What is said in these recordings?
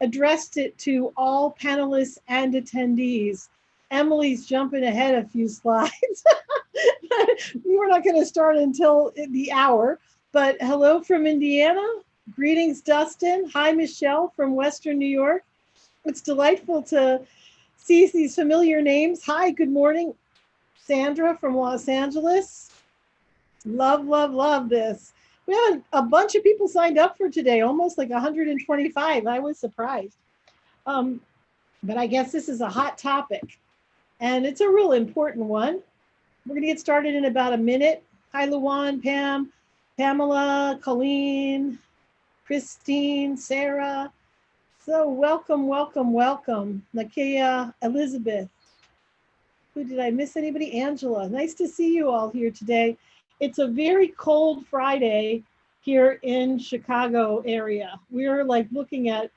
addressed it to all panelists and attendees. Emily's jumping ahead a few slides. We're not going to start until the hour, but hello from Indiana. Greetings, Dustin. Hi, Michelle from Western New York. It's delightful to see these familiar names. Hi, good morning, Sandra from Los Angeles. Love, love, love this. We have a bunch of people signed up for today, almost like 125. I was surprised. But I guess this is a hot topic, and it's a real important one. We're going to get started in about a minute. Hi, Luan, Pam, Pamela, Colleen, Christine, Sarah. So welcome, welcome, welcome. Nakia, Elizabeth. Who did I miss? Anybody? Angela. Nice to see you all here today. It's a very cold Friday here in Chicago area. We're like looking at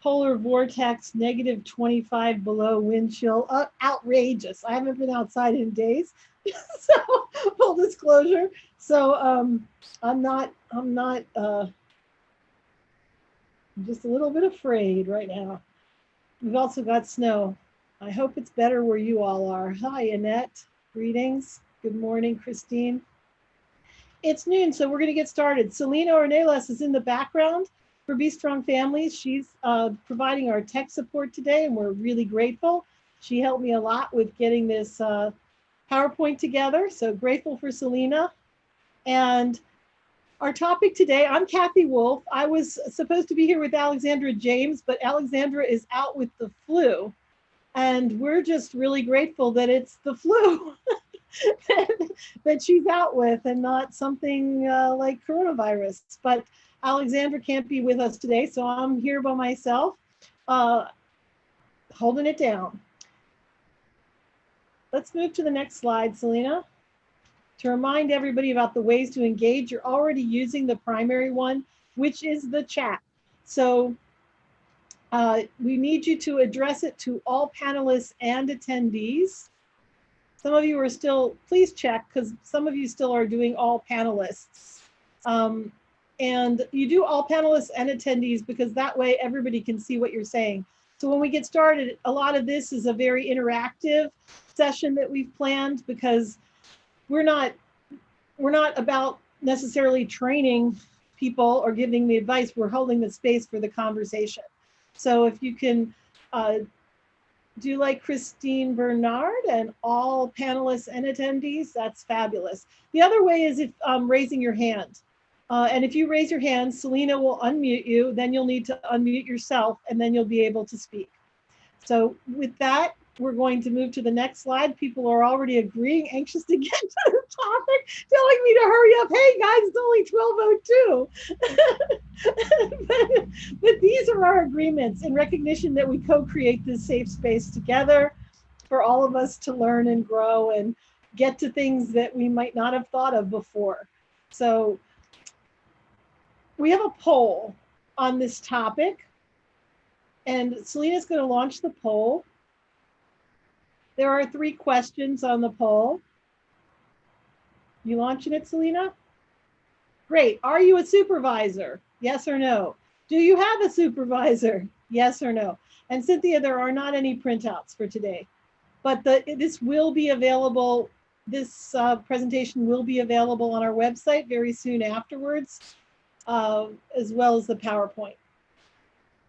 polar vortex, -25 below wind chill. Outrageous. I haven't been outside in days. So full disclosure. So I'm just a little bit afraid right now. We've also got snow. I hope it's better where you all are. Hi, Annette. Greetings. Good morning, Christine. It's noon, so we're going to get started. Selena Ornelas is in the background for Be Strong Families. She's providing our tech support today, and we're really grateful. She helped me a lot with getting this PowerPoint together, so grateful for Selena. And our topic today, I'm Katthe Wolf. I was supposed to be here with Alexandra James, but Alexandra is out with the flu. And we're just really grateful that it's the flu that she's out with and not something like coronavirus. But Alexandra can't be with us today, so I'm here by myself, holding it down. Let's move to the next slide, Selena. To remind everybody about the ways to engage, you're already using the primary one, which is the chat. So we need you to address it to all panelists and attendees. Some of you are still, please check, because some of you still are doing all panelists. And you do all panelists and attendees because that way everybody can see what you're saying. So when we get started, a lot of this is a very interactive session that we've planned because we're not about necessarily training people or giving the advice. We're holding the space for the conversation. So if you can do like Christine Bernard and all panelists and attendees, that's fabulous. The other way is if raising your hand. And if you raise your hand, Selena will unmute you, then you'll need to unmute yourself, and then you'll be able to speak. So with that, we're going to move to the next slide. People are already agreeing, anxious to get to the topic, telling me to hurry up. Hey guys, it's only 12:02. but these are our agreements in recognition that we co-create this safe space together for all of us to learn and grow and get to things that we might not have thought of before. So we have a poll on this topic, and Selena's going to launch the poll. There are 3 questions on the poll. You launching it, Selena? Great. Are you a supervisor? Yes or no? Do you have a supervisor? Yes or no? And Cynthia, there are not any printouts for today, but this will be available. This presentation will be available on our website very soon afterwards, as well as the PowerPoint.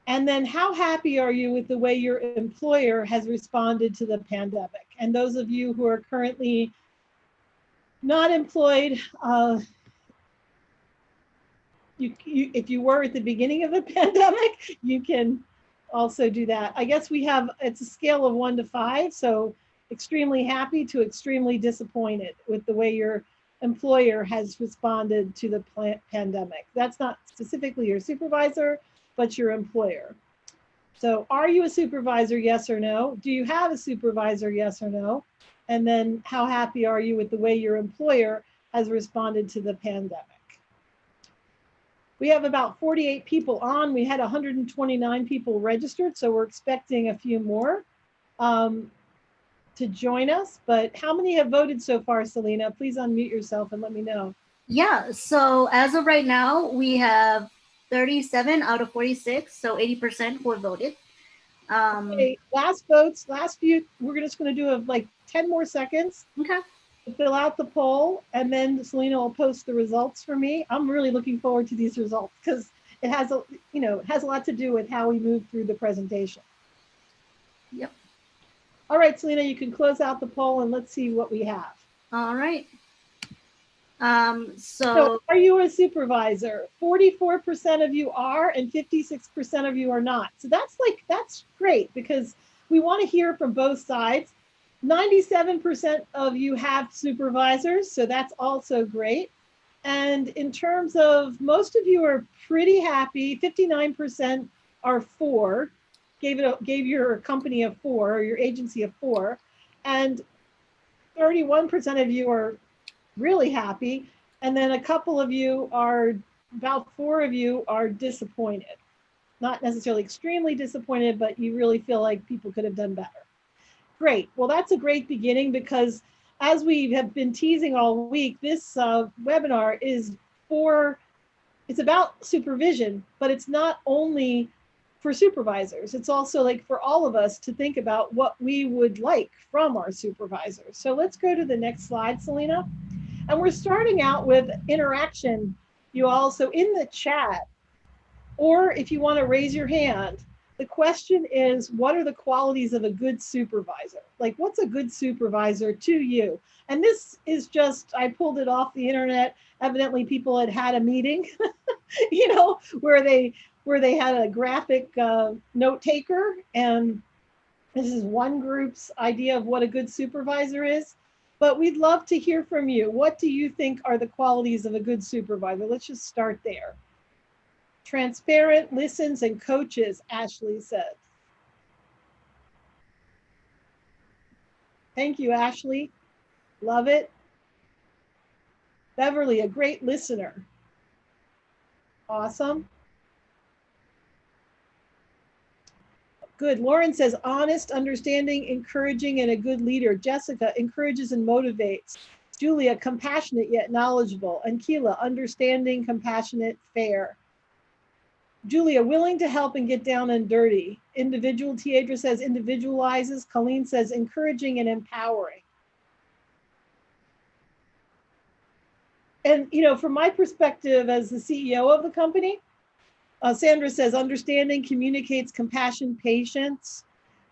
And then how happy are you with the way your employer has responded to the pandemic? And those of you who are currently not employed, if you were at the beginning of the pandemic, you can also do that. I guess it's a scale of 1 to 5, so extremely happy to extremely disappointed with the way your employer has responded to the pandemic. That's not specifically your supervisor, but your employer. So are you a supervisor, yes or no? Do you have a supervisor, yes or no? And then how happy are you with the way your employer has responded to the pandemic? We have about 48 people on. We had 129 people registered, so we're expecting a few more to join us. But how many have voted so far, Selena? Please unmute yourself and let me know. Yeah, so as of right now, we have 37 out of 46, so 80% who have voted. Okay, last votes, last few. We're just going to do like 10 more seconds. Okay. To fill out the poll, and then Selena will post the results for me. I'm really looking forward to these results because it has it has a lot to do with how we move through the presentation. Yep. All right, Selena, you can close out the poll and let's see what we have. All right. So are you a supervisor? 44% of you are, and 56% of you are not. So that's great because we want to hear from both sides. 97% of you have supervisors, so that's also great. And in terms of, most of you are pretty happy. 59% are for, gave your company a 4 or your agency a 4, and 31% of you are really happy. And then a couple of you are, about 4 of you are disappointed. Not necessarily extremely disappointed, but you really feel like people could have done better. Great. Well, that's a great beginning because as we have been teasing all week, this webinar it's about supervision, but it's not only for supervisors. It's also like for all of us to think about what we would like from our supervisors. So let's go to the next slide, Selena. And we're starting out with interaction. You also in the chat, or if you want to raise your hand, the question is, what are the qualities of a good supervisor? Like, what's a good supervisor to you? And this is just, I pulled it off the internet. Evidently, people had a meeting, where they had a graphic note taker. And this is one group's idea of what a good supervisor is. But we'd love to hear from you. What do you think are the qualities of a good supervisor? Let's just start there. Transparent, listens, and coaches, Ashley said. Thank you, Ashley. Love it. Beverly, a great listener. Awesome. Good. Lauren says, honest, understanding, encouraging, and a good leader. Jessica, encourages and motivates. Julia, compassionate yet knowledgeable. And Keela, understanding, compassionate, fair. Julia, willing to help and get down and dirty. Individual, Tiedra says individualizes. Colleen says encouraging and empowering. And, from my perspective as the CEO of the company, Sandra says understanding, communicates, compassion, patience.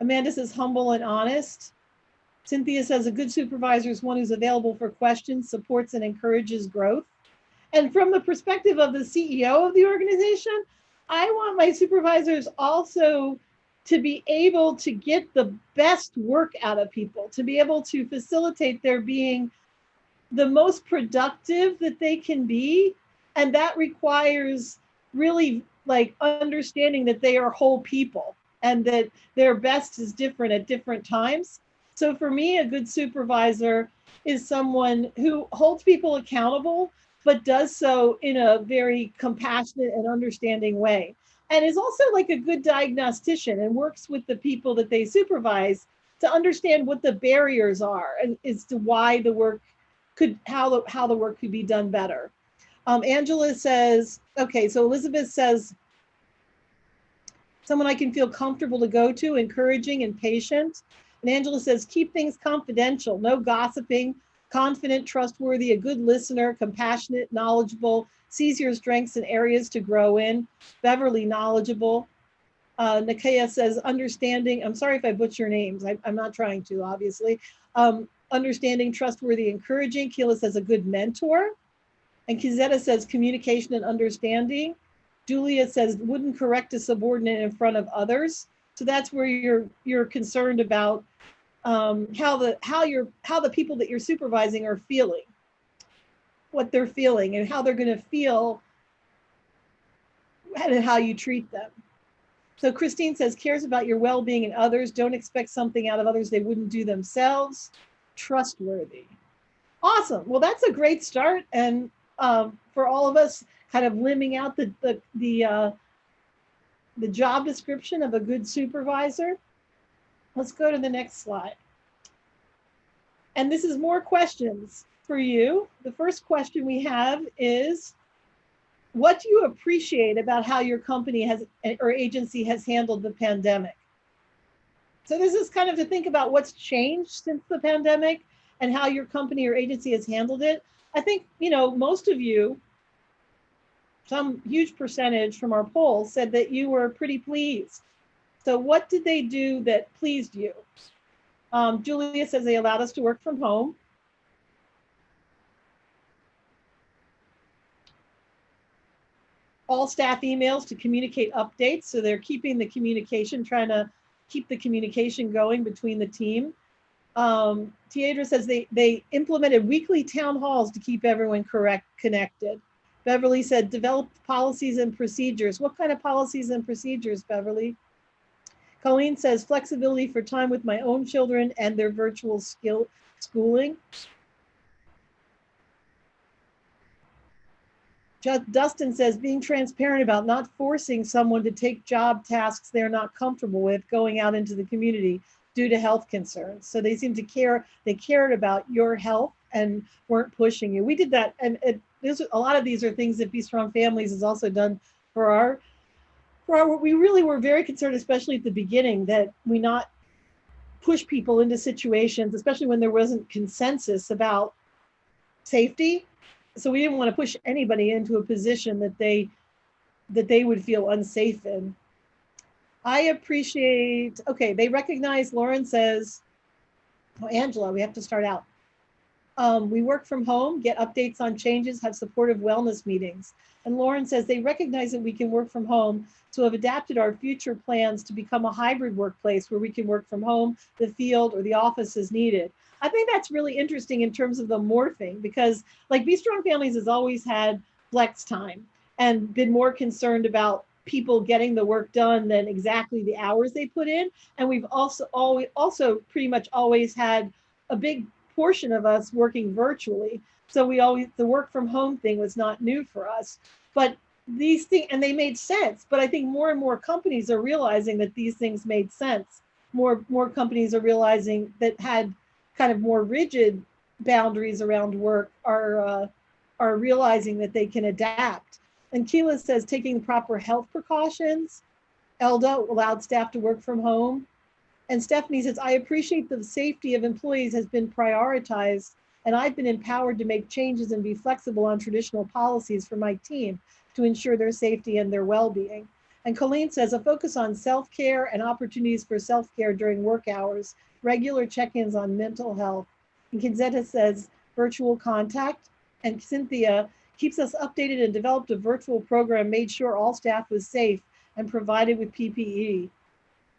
Amanda says humble and honest. Cynthia says a good supervisor is one who's available for questions, supports, and encourages growth. And from the perspective of the CEO of the organization, I want my supervisors also to be able to get the best work out of people, to be able to facilitate their being the most productive that they can be. And that requires really like understanding that they are whole people and that their best is different at different times. So for me, a good supervisor is someone who holds people accountable, but does so in a very compassionate and understanding way. And is also like a good diagnostician and works with the people that they supervise to understand what the barriers are and as to why the work how the work could be done better. Angela says, okay, so Elizabeth says, someone I can feel comfortable to go to, encouraging and patient. And Angela says, keep things confidential, no gossiping, confident, trustworthy, a good listener, compassionate, knowledgeable, sees your strengths and areas to grow in. Beverly, knowledgeable. Nakia says, understanding. I'm sorry if I butcher names. I'm not trying to, obviously. Understanding, trustworthy, encouraging. Keila says, a good mentor. And Kizetta says, communication and understanding. Julia says, wouldn't correct a subordinate in front of others. So that's where you're concerned about how the people that you're supervising are feeling, what they're feeling, and how they're going to feel, and how you treat them. So Christine says, cares about your well-being and others. Don't expect something out of others they wouldn't do themselves. Trustworthy. Awesome. Well, that's a great start, and for all of us, kind of limbing out the job description of a good supervisor. Let's go to the next slide. And this is more questions for you. The first question we have is, what do you appreciate about how your company has or agency has handled the pandemic? So this is kind of to think about what's changed since the pandemic and how your company or agency has handled it. I think, most of you, some huge percentage from our poll said that you were pretty pleased. So what did they do that pleased you? Julia says they allowed us to work from home. All staff emails to communicate updates. So they're keeping the communication, trying to keep the communication going between the team. Tiedra says they implemented weekly town halls to keep everyone connected. Beverly said develop policies and procedures. What kind of policies and procedures, Beverly? Colleen says flexibility for time with my own children and their virtual schooling. Dustin says being transparent about not forcing someone to take job tasks they're not comfortable with going out into the community due to health concerns. So they seem to care, they cared about your health and weren't pushing you. We did that, and a lot of these are things that Be Strong Families has also done for our, we really were very concerned, especially at the beginning, that we not push people into situations, especially when there wasn't consensus about safety. So we didn't want to push anybody into a position that they would feel unsafe in. I appreciate, okay, they recognize, Lauren says, oh, Angela, we have to start out. We work from home, get updates on changes, have supportive wellness meetings. And Lauren says they recognize that we can work from home, so have adapted our future plans to become a hybrid workplace where we can work from home, the field, or the office as needed. I think that's really interesting in terms of the morphing, because like Be Strong Families has always had flex time and been more concerned about people getting the work done than exactly the hours they put in. And we've also pretty much always had a big portion of us working virtually. So the work from home thing was not new for us, but these things, and they made sense. But I think more and more companies are realizing that these things made sense. More companies are realizing that had kind of more rigid boundaries around work are realizing that they can adapt. And Keela says taking proper health precautions. Elda allowed staff to work from home. And Stephanie says, I appreciate the safety of employees has been prioritized, and I've been empowered to make changes and be flexible on traditional policies for my team to ensure their safety and their well-being. And Colleen says, a focus on self-care and opportunities for self-care during work hours, regular check-ins on mental health. And Kinzetta says, virtual contact. And Cynthia keeps us updated and developed a virtual program, made sure all staff was safe and provided with PPE.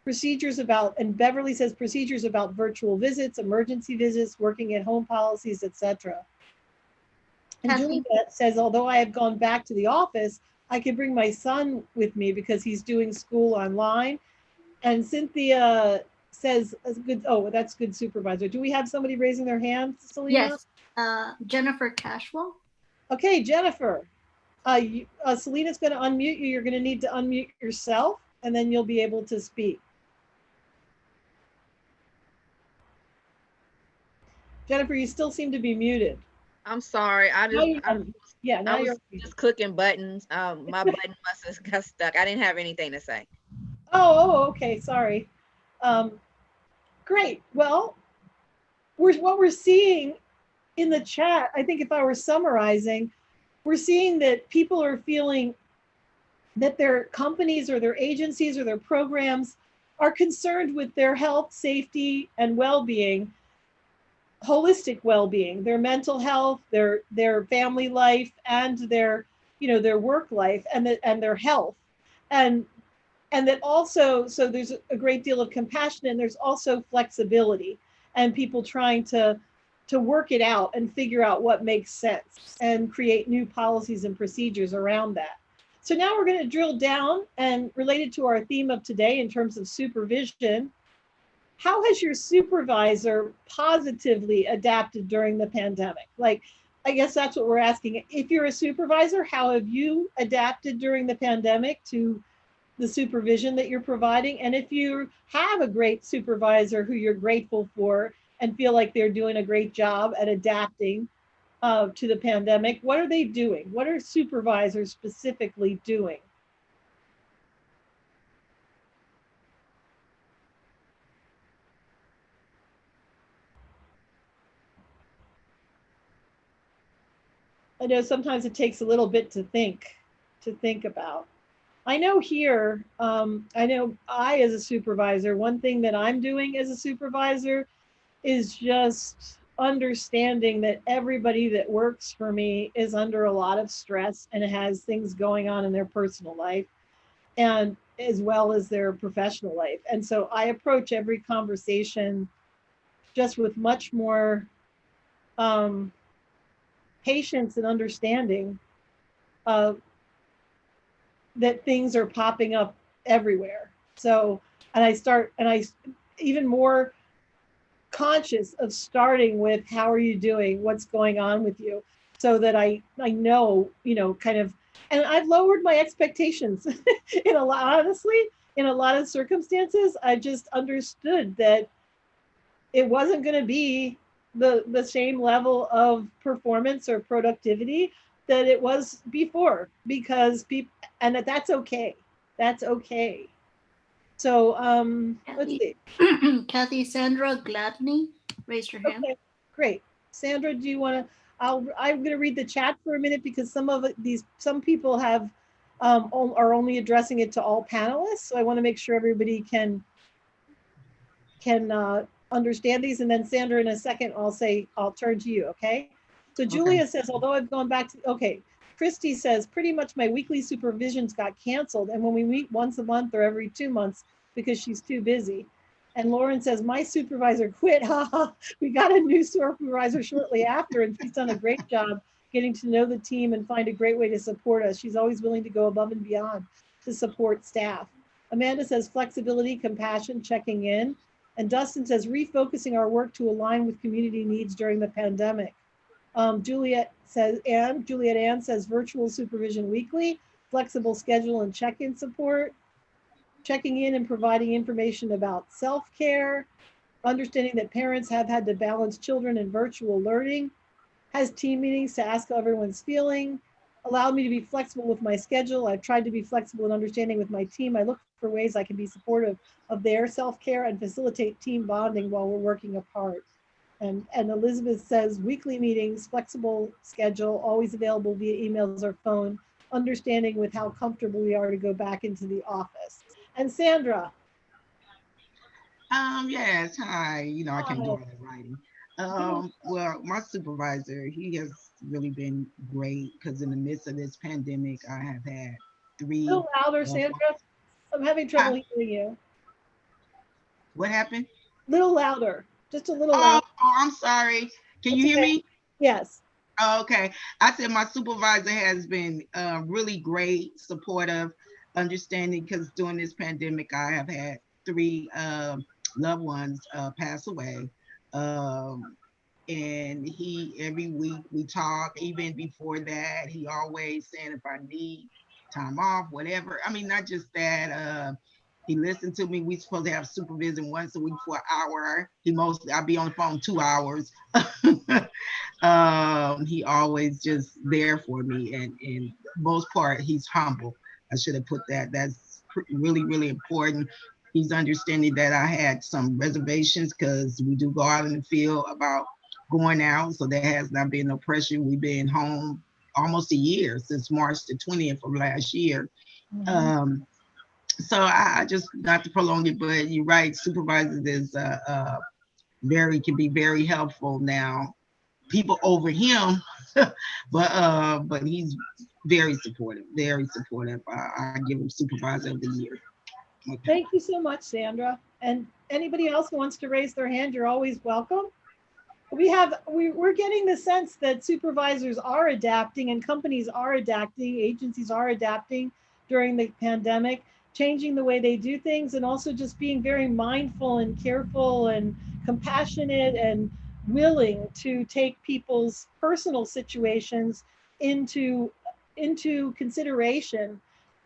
Procedures about, and Beverly says procedures about virtual visits, emergency visits, working at home policies, etc. And Juliet says, although I have gone back to the office, I can bring my son with me because he's doing school online. And Cynthia says, oh, that's good supervisor. Do we have somebody raising their hand, Selena? Yes, Jennifer Cashwell. Okay, Jennifer. Selena's going to unmute you. You're going to need to unmute yourself, and then you'll be able to speak. Jennifer, you still seem to be muted. I'm sorry. I was just clicking buttons. My button must have got stuck. I didn't have anything to say. Oh, okay. Sorry. Great. Well, what we're seeing in the chat, I think if I were summarizing, we're seeing that people are feeling that their companies or their agencies or their programs are concerned with their health, safety, and well-being, holistic well-being, their mental health, their family life, and their work life, and their health, and that also, so there's a great deal of compassion, and there's also flexibility, and people trying to work it out and figure out what makes sense and create new policies and procedures around that. So now we're going to drill down, and related to our theme of today in terms of supervision, how has your supervisor positively adapted during the pandemic? Like, I guess that's what we're asking. If you're a supervisor, how have you adapted during the pandemic to the supervision that you're providing? And if you have a great supervisor who you're grateful for and feel like they're doing a great job at adapting, to the pandemic. What are they doing? What are supervisors specifically doing? I know sometimes it takes a little bit to think about. I know here, I know I, as a supervisor, one thing that I'm doing as a supervisor is just understanding that everybody that works for me is under a lot of stress and has things going on in their personal life and as well as their professional life. And so I approach every conversation just with much more um, patience and understanding of that things are popping up everywhere. So, and I even more conscious of starting with how are you doing, what's going on with you, so that I know, kind of, and I've lowered my expectations in a lot, honestly, in a lot of circumstances. I just understood that it wasn't going to be the same level of performance or productivity that it was before, because people, and that's okay. That's okay. So let's see. Katthe, Sandra Gladney, raise your hand. Okay, great. Sandra, do you want to? I'm going to read the chat for a minute because some people have are only addressing it to all panelists. So I want to make sure everybody can understand these. And then Sandra, in a second, I'll turn to you. Okay. So Julia says, although I've gone back to, okay. Christy says, pretty much my weekly supervisions got canceled. And when we meet once a month or every 2 months because she's too busy. And Lauren says, my supervisor quit. We got a new supervisor shortly after, and she's done a great job getting to know the team and find a great way to support us. She's always willing to go above and beyond to support staff. Amanda says, flexibility, compassion, checking in. And Dustin says, refocusing our work to align with community needs during the pandemic. Juliet Ann says, virtual supervision weekly, flexible schedule and check-in support, checking in and providing information about self-care, understanding that parents have had to balance children and virtual learning, has team meetings to ask how everyone's feeling, allowed me to be flexible with my schedule. I've tried to be flexible and understanding with my team. I look for ways I can be supportive of their self-care and facilitate team bonding while we're working apart. And Elizabeth says, weekly meetings, flexible schedule, always available via emails or phone, understanding with how comfortable we are to go back into the office. And Sandra. Yes, hi. I can do all that writing. Well, my supervisor, he has really been great because in the midst of this pandemic, I have had 3. A little louder, Sandra. I'm having trouble hearing you. What happened? Little louder, just a little louder. Oh, I'm sorry. Can you hear me? Yes. Oh, okay. I said my supervisor has been really great, supportive, understanding, because during this pandemic, I have had 3 loved ones pass away. And every week we talk. Even before that, he always saying if I need time off, whatever. I mean, not just that. He listened to me. We supposed to have supervision once a week for an hour. I'll be on the phone 2 hours. He always just there for me, and most part, he's humble. I should have put that. That's really, really important. He's understanding that I had some reservations because we do go out in the field about going out, so there has not been no pressure. We've been home almost a year, since March the 20th of last year. Mm-hmm. So I just, not to prolong it, but you're right, supervisors is can be very helpful now. People over him, but he's very supportive, very supportive. I give him supervisor of the year. Okay. Thank you so much, Sandra. And anybody else who wants to raise their hand, you're always welcome. We're getting the sense that supervisors are adapting and companies are adapting, agencies are adapting during the pandemic, changing the way they do things, and also just being very mindful and careful and compassionate and willing to take people's personal situations into consideration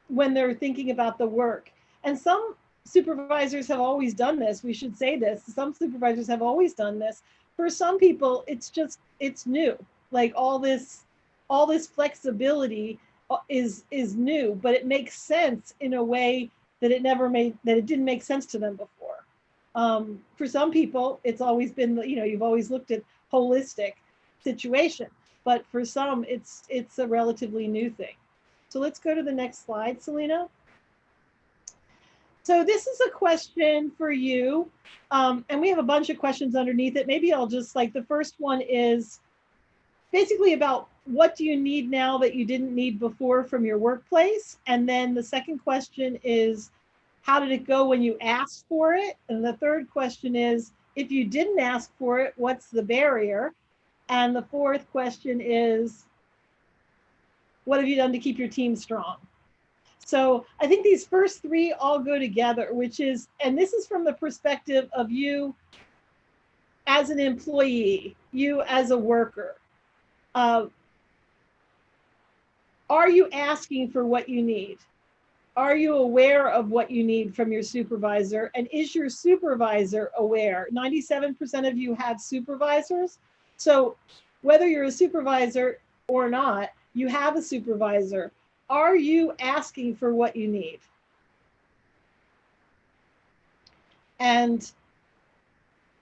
when they're thinking about the work. And some supervisors have always done this. We should say this. Some supervisors have always done this. For some people, it's new. like all this flexibility is new, but it makes sense in a way that it didn't make sense to them before. For some people, it's always been, you've always looked at holistic situation, but for some, it's a relatively new thing. So let's go to the next slide, Selena. So this is a question for you, and we have a bunch of questions underneath it. Maybe I'll just, like, the first one is basically about what do you need now that you didn't need before from your workplace? And then the second question is, how did it go when you asked for it? And the third question is, if you didn't ask for it, what's the barrier? And the fourth question is, what have you done to keep your team strong? So I think these first three all go together, which is, and this is from the perspective of you as an employee, you as a worker. Are you asking for what you need? Are you aware of what you need from your supervisor? And is your supervisor aware? 97% of you have supervisors. So whether you're a supervisor or not, you have a supervisor. Are you asking for what you need? And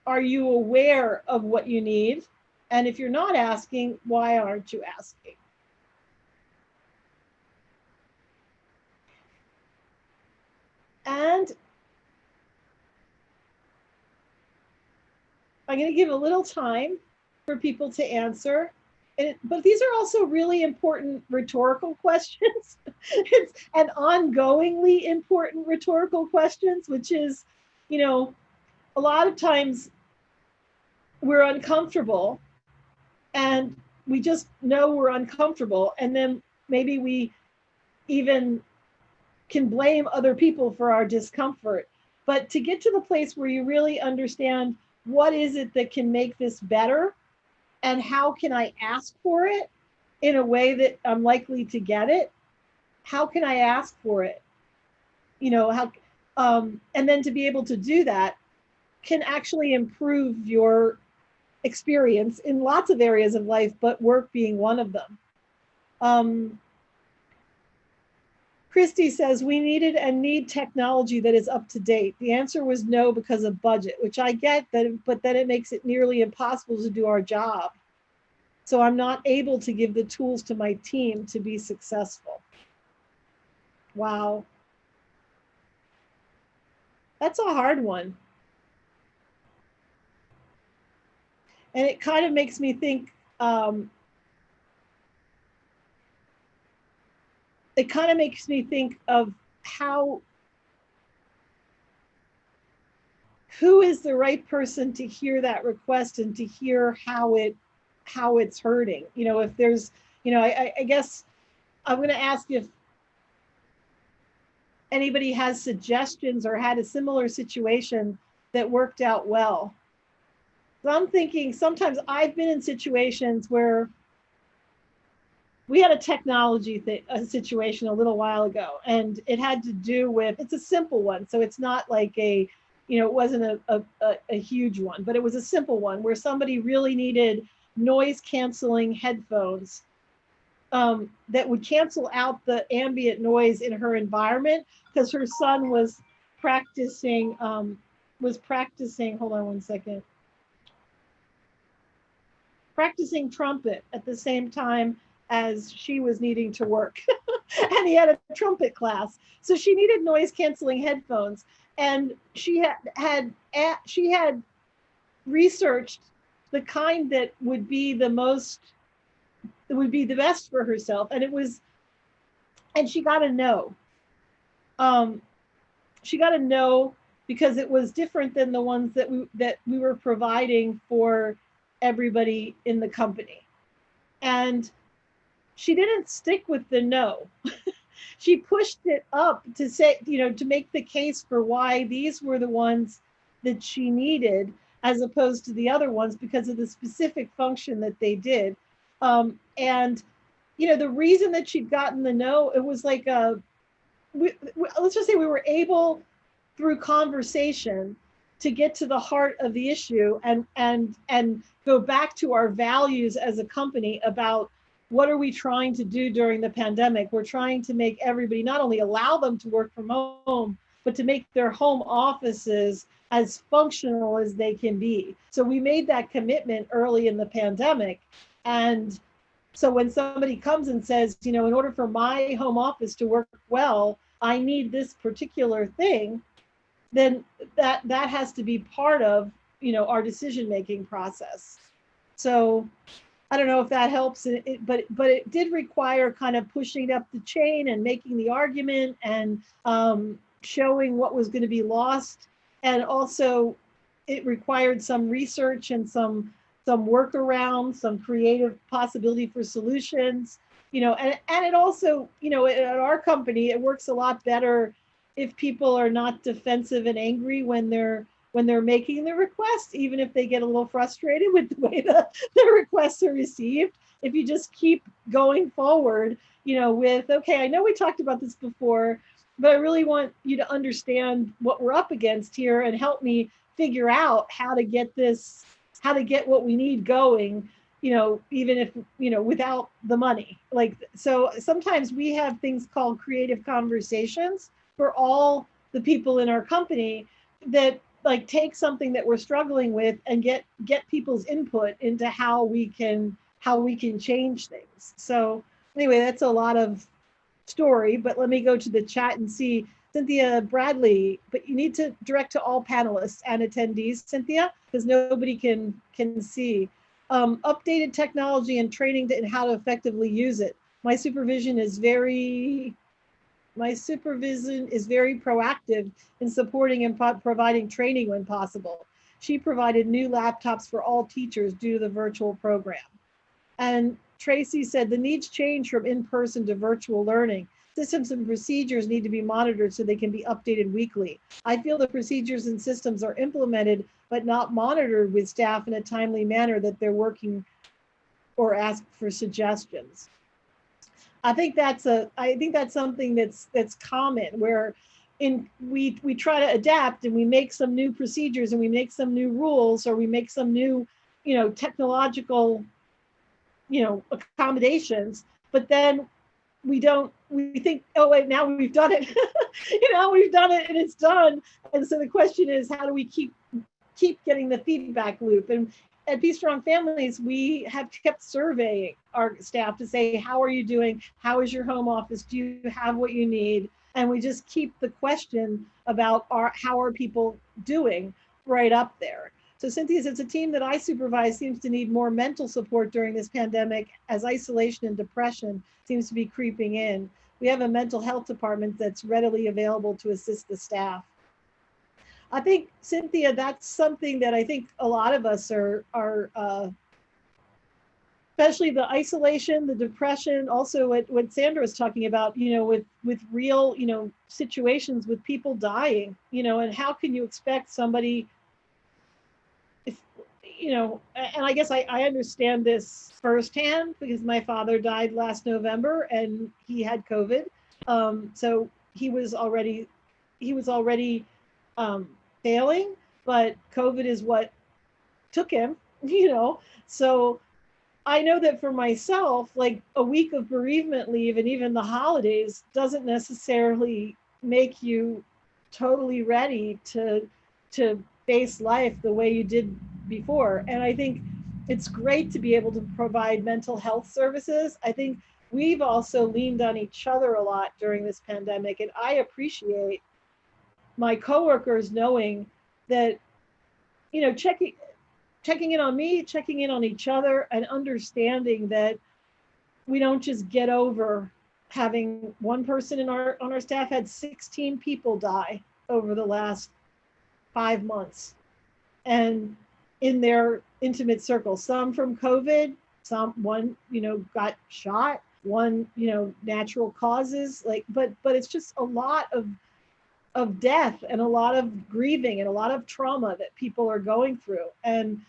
are you aware of what you need? And if you're not asking, why aren't you asking? And I'm going to give a little time for people to answer. But these are also really important rhetorical questions. And ongoingly important rhetorical questions, which is, a lot of times we're uncomfortable and we just know we're uncomfortable. And then maybe we even can blame other people for our discomfort. But to get to the place where you really understand what is it that can make this better, and how can I ask for it in a way that I'm likely to get it? How can I ask for it? And then to be able to do that can actually improve your experience in lots of areas of life, but work being one of them. Christy says, we needed and need technology that is up to date. The answer was no because of budget, which I get, but then it makes it nearly impossible to do our job. So I'm not able to give the tools to my team to be successful. Wow. That's a hard one. And it kind of makes me think, of who is the right person to hear that request and to hear how it's hurting. If there's, I guess I'm going to ask if anybody has suggestions or had a similar situation that worked out well. So I'm thinking sometimes I've been in situations where we had a technology situation a little while ago, and it had to do with, it's a simple one. So it's not like it wasn't a huge one, but it was a simple one where somebody really needed noise canceling headphones that would cancel out the ambient noise in her environment, because her son was practicing, hold on one second, practicing trumpet at the same time as she was needing to work. And he had a trumpet class. So she needed noise canceling headphones. And she had researched the kind that would be the best for herself. And she got a no. She got a no because it was different than the ones that we were providing for everybody in the company. And she didn't stick with the no. She pushed it up to say, to make the case for why these were the ones that she needed as opposed to the other ones because of the specific function that they did. And, the reason that she'd gotten the no, it was like, let's just say we were able through conversation to get to the heart of the issue and go back to our values as a company about what are we trying to do during the pandemic. We're trying to make everybody, not only allow them to work from home, but to make their home offices as functional as they can be. So we made that commitment early in the pandemic. And so when somebody comes and says, in order for my home office to work well, I need this particular thing, then that has to be part of, our decision-making process. So I don't know if that helps, but it did require kind of pushing up the chain and making the argument and showing what was going to be lost. And also it required some research and some workaround, some creative possibility for solutions, and it also, at our company, it works a lot better if people are not defensive and angry when they're making the request, even if they get a little frustrated with the way the requests are received. If you just keep going forward, with, okay, I know we talked about this before, but I really want you to understand what we're up against here and help me figure out how to get what we need going, even if, without the money. So sometimes we have things called creative conversations for all the people in our company that take something that we're struggling with and get people's input into how we can change things. So anyway, that's a lot of story, but let me go to the chat and see. Cynthia Bradley, but you need to direct to all panelists and attendees, Cynthia, because nobody can see. Updated technology and training and how to effectively use it. My supervision is very proactive in supporting and providing training when possible. She provided new laptops for all teachers due to the virtual program. And Tracy said the needs change from in-person to virtual learning. Systems and procedures need to be monitored so they can be updated weekly. I feel the procedures and systems are implemented but not monitored with staff in a timely manner that they're working or ask for suggestions. I think that's something that's common, where we try to adapt and we make some new procedures and we make some new rules, or we make some new technological accommodations, but then we think, oh wait, now we've done it. We've done it and it's done. And so the question is, how do we keep getting the feedback loop? And at Be Strong Families, we have kept surveying our staff to say, how are you doing? How is your home office? Do you have what you need? And we just keep the question about how are people doing right up there. So Cynthia says, a team that I supervise seems to need more mental support during this pandemic, as isolation and depression seems to be creeping in. We have a mental health department that's readily available to assist the staff. I think, Cynthia, that's something that I think a lot of us are especially the isolation, the depression, also what Sandra was talking about, with real, situations with people dying, and how can you expect somebody, and I guess I understand this firsthand because my father died last November and he had COVID. So he was already failing, but COVID is what took him, So I know that for myself, like a week of bereavement leave and even the holidays doesn't necessarily make you totally ready to face life the way you did before. And I think it's great to be able to provide mental health services. I think we've also leaned on each other a lot during this pandemic, and I appreciate my coworkers knowing that, checking in on me, checking in on each other, and understanding that we don't just get over having one person on our staff had 16 people die over the last 5 months, and in their intimate circle, some from COVID, one got shot, one natural causes, but it's just a lot of death and a lot of grieving and a lot of trauma that people are going through. And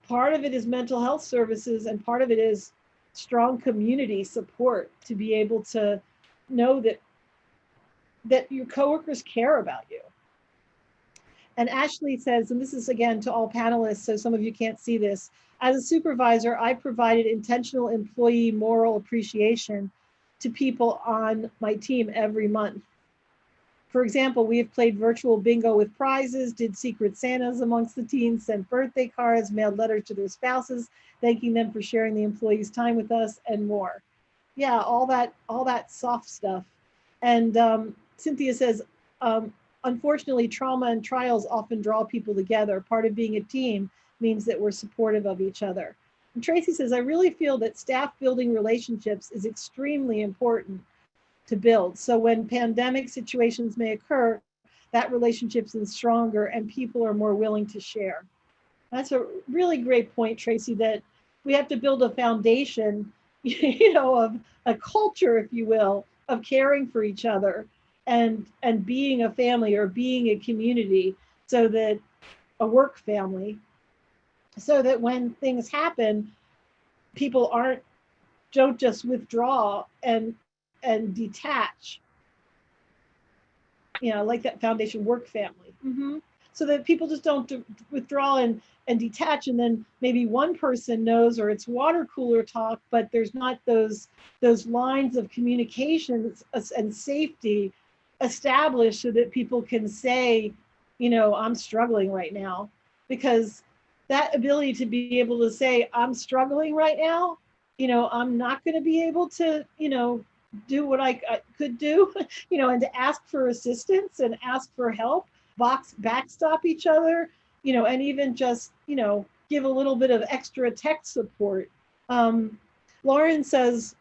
part of it is mental health services, and part of it is strong community support to be able to know that your coworkers care about you. And Ashley says, and this is again to all panelists, so some of you can't see this, as a supervisor, I provided intentional employee moral appreciation to people on my team every month. For example, we have played virtual bingo with prizes, did secret Santas amongst the teens, sent birthday cards, mailed letters to their spouses, thanking them for sharing the employees' time with us, and more. Yeah, all that soft stuff. And Cynthia says, unfortunately, trauma and trials often draw people together. Part of being a team means that we're supportive of each other. And Tracy says, I really feel that staff building relationships is extremely important to build. So when pandemic situations may occur, that relationship is stronger and people are more willing to share. That's a really great point, Tracy, that we have to build a foundation, of a culture, if you will, of caring for each other and being a family or being a community, so that a work family, so that when things happen, people don't just withdraw and detach, like that foundation work family. So that people just don't withdraw and detach, and then maybe one person knows, or it's water cooler talk, but there's not those lines of communication and safety established so that people can say, I'm struggling right now. Because that ability to be able to say, I'm struggling right now, I'm not going to be able to, do what I could do, and to ask for assistance and ask for help, backstop each other, and even just, give a little bit of extra tech support. Lauren says,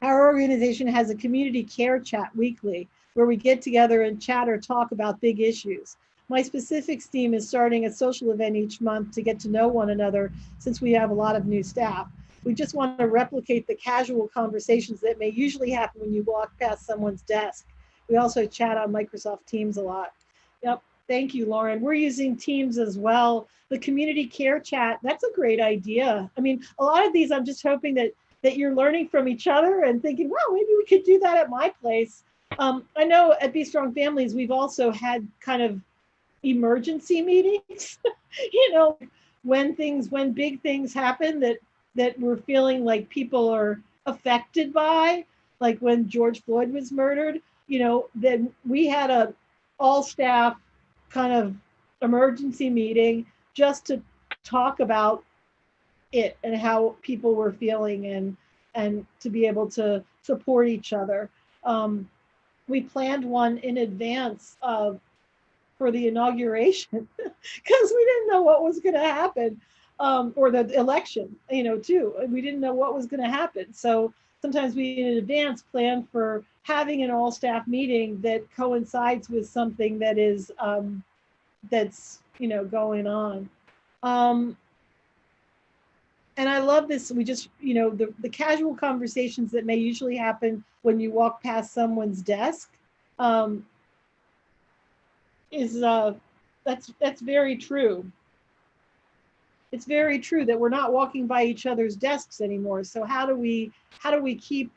our organization has a community care chat weekly where we get together and chat or talk about big issues. My specifics team is starting a social event each month to get to know one another, since we have a lot of new staff. We just want to replicate the casual conversations that may usually happen when you walk past someone's desk. We also chat on Microsoft Teams a lot. Yep. Thank you, Lauren. We're using Teams as well. The community care chat, that's a great idea. I mean, a lot of these, I'm just hoping that you're learning from each other and thinking, well, maybe we could do that at my place. I know at Be Strong Families, we've also had kind of emergency meetings, when big things happen that we're feeling like people are affected by, like when George Floyd was murdered, then we had a all staff kind of emergency meeting just to talk about it and how people were feeling and to be able to support each other. We planned one in advance for the inauguration because we didn't know what was going to happen, or the election, too. We didn't know what was going to happen. So sometimes we in advance plan for having an all staff meeting that coincides with something that is that's going on. And I love this. We just, the casual conversations that may usually happen when you walk past someone's desk, is that's very true. It's very true that we're not walking by each other's desks anymore. So how do we keep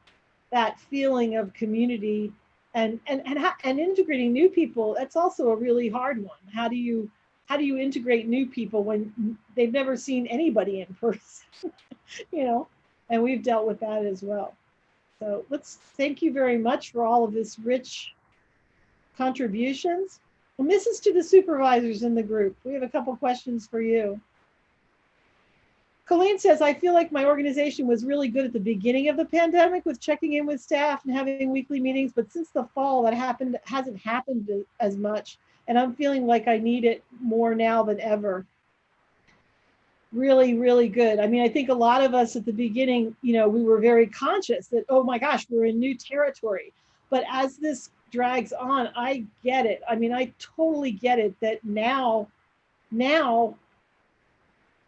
that feeling of community and integrating new people? That's also a really hard one. How do you integrate new people when they've never seen anybody in person? And we've dealt with that as well. So thank you very much for all of this rich contributions. And this is to the supervisors in the group. We have a couple questions for you. Colleen says, I feel like my organization was really good at the beginning of the pandemic with checking in with staff and having weekly meetings, but since the fall that hasn't happened as much. And I'm feeling like I need it more now than ever. Really, really good. I mean, I think a lot of us at the beginning, we were very conscious that, oh my gosh, we're in new territory. But as this drags on, I get it. I mean, I totally get it that now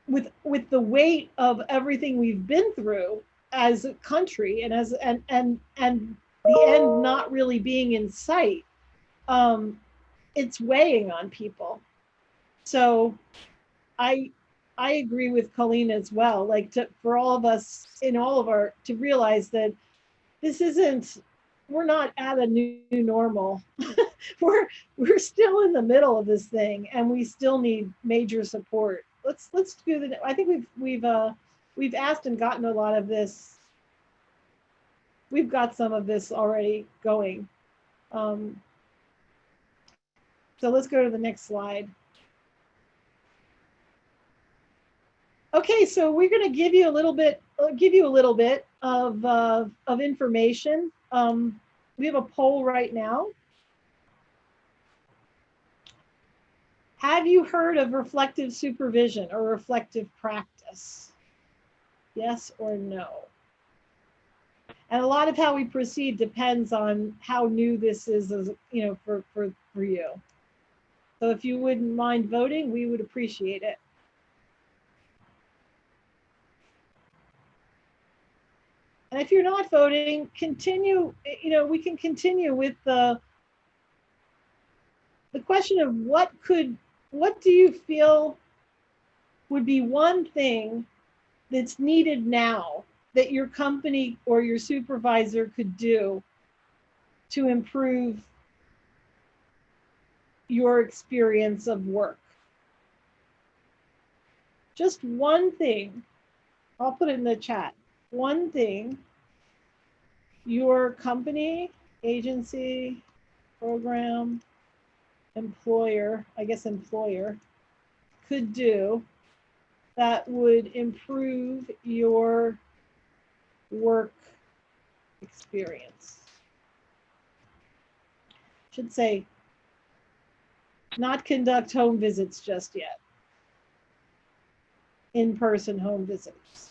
with the weight of everything we've been through as a country and and the end not really being in sight, it's weighing on people. So I agree with Colleen as well, like for all of us in all of our, to realize that this isn't we're not at a new normal. we're still in the middle of this thing, and we still need major support. Let's do the. I think we've asked and gotten a lot of this. We've got some of this already going. So let's go to the next slide. Okay, so we're going to give you a little bit of information. We have a poll right now. Have you heard of reflective supervision or reflective practice? Yes or no? And a lot of how we proceed depends on how new this is, as you know, for you. So if you wouldn't mind voting, we would appreciate it. And if you're not voting, continue, you know, we can continue with the question of what do you feel would be one thing that's needed now that your company or your supervisor could do to improve your experience of work? Just one thing. I'll put it in the chat. One thing your company, agency, program, employer, I guess employer, could do that would improve your work experience. Should say, not conduct home visits just yet. In-person home visits.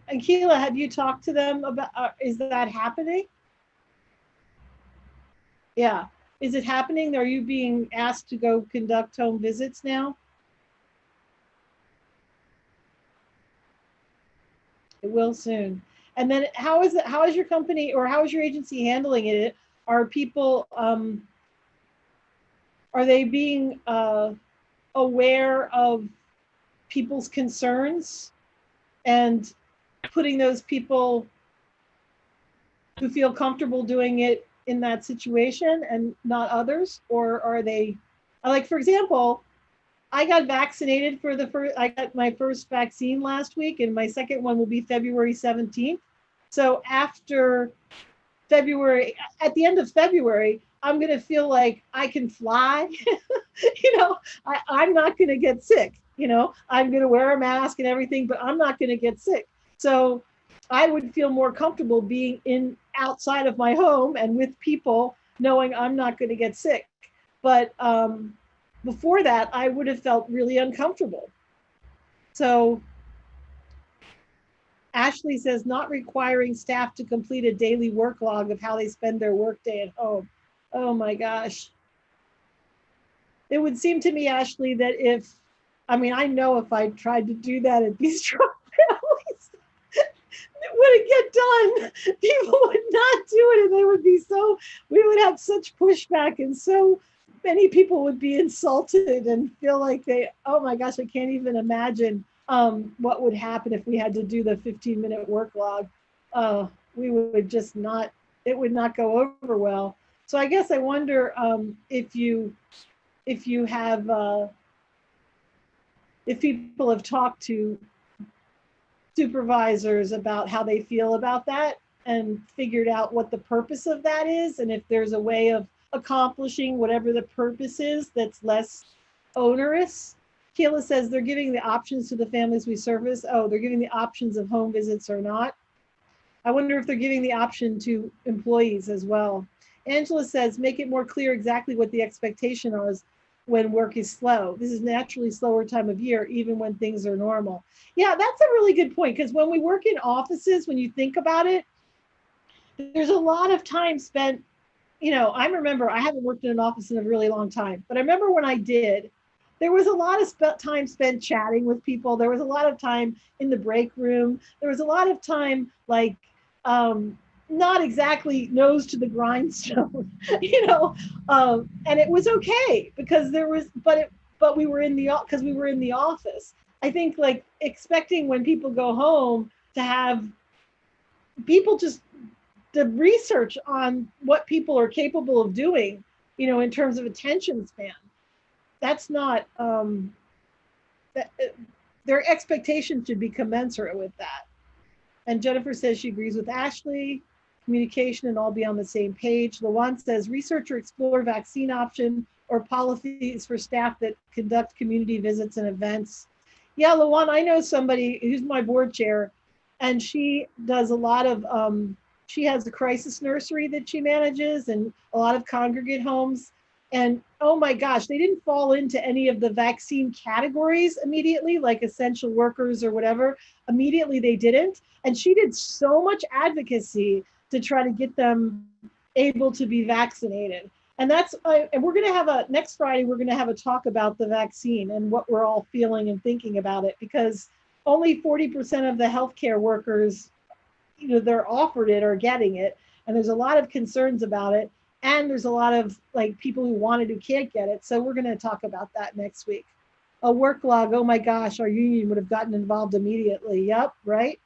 And Keela, have you talked to them about, is that happening? Yeah, is it happening? Are you being asked to go conduct home visits now? It will soon. And then how is your company or how is your agency handling it? Are people, are they being aware of people's concerns and putting those people who feel comfortable doing it in that situation and not others? Or are they, like, for example, I got vaccinated I got my first vaccine last week, and my second one will be February 17th. So after February, at the end of February, I'm going to feel like I can fly. You know, I'm not going to get sick. You know, I'm going to wear a mask and everything, but I'm not going to get sick. So I would feel more comfortable being outside of my home and with people, knowing I'm not going to get sick. But before that, I would have felt really uncomfortable. So Ashley says, not requiring staff to complete a daily work log of how they spend their workday at home. Oh my gosh. It would seem to me, Ashley, that I know if I tried to do that at bistro families, it wouldn't get done. People would not do it, and we would have such pushback, and so many people would be insulted and feel like oh my gosh, I can't even imagine what would happen if we had to do the 15-minute work log. We would just not, it would not go over well. So I guess I wonder if people have talked to supervisors about how they feel about that and figured out what the purpose of that is, and if there's a way of accomplishing whatever the purpose is that's less onerous. Kayla says they're giving the options to the families we service. Oh, they're giving the options of home visits or not. I wonder if they're giving the option to employees as well. Angela says, make it more clear exactly what the expectation is when work is slow. This is naturally slower time of year, even when things are normal. Yeah, that's a really good point, because when we work in offices, when you think about it, there's a lot of time spent, I remember, I haven't worked in an office in a really long time, but I remember when I did, there was a lot of time spent chatting with people. There was a lot of time in the break room. There was a lot of time, like, not exactly nose to the grindstone, and it was okay because but we were in the office. I think, like, expecting when people go home to have people just, the research on what people are capable of doing, in terms of attention span, that's not, their expectations should be commensurate with that. And Jennifer says she agrees with Ashley, communication and all be on the same page. Lawan says research or explore vaccine option or policies for staff that conduct community visits and events. Yeah, Lawan, I know somebody who's my board chair, and she does a lot of, she has a crisis nursery that she manages and a lot of congregate homes. And oh my gosh, they didn't fall into any of the vaccine categories immediately, like essential workers or whatever. Immediately they didn't. And she did so much advocacy to try to get them able to be vaccinated. And that's, and we're gonna have next Friday, we're gonna have a talk about the vaccine and what we're all feeling and thinking about it, because only 40% of the healthcare workers, they're offered it or getting it. And there's a lot of concerns about it. And there's a lot of people who want it who can't get it. So we're going to talk about that next week. A work log, oh my gosh, our union would have gotten involved immediately. Yep, right?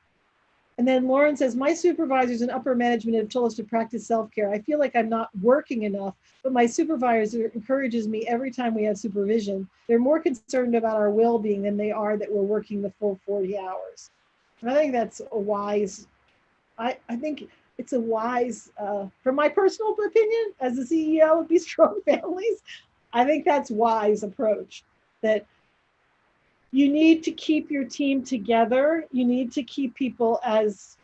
And then Lauren says, my supervisors and upper management have told us to practice self-care. I feel like I'm not working enough, but my supervisor encourages me every time we have supervision. They're more concerned about our well-being than they are that we're working the full 40 hours. And I think that's a wise, I think it's a wise, from my personal opinion, as the CEO of Be Strong Families, I think that's wise approach, that you need to keep your team together. You need to keep people as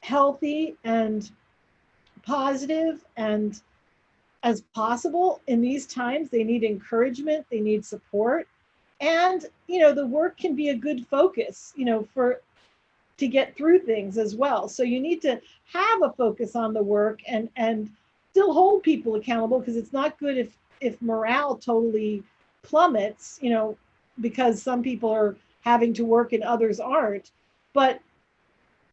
healthy and positive and as possible in these times. They need encouragement, they need support. And, the work can be a good focus, to get through things as well. So you need to have a focus on the work and still hold people accountable, because it's not good if morale totally plummets, because some people are having to work and others aren't. But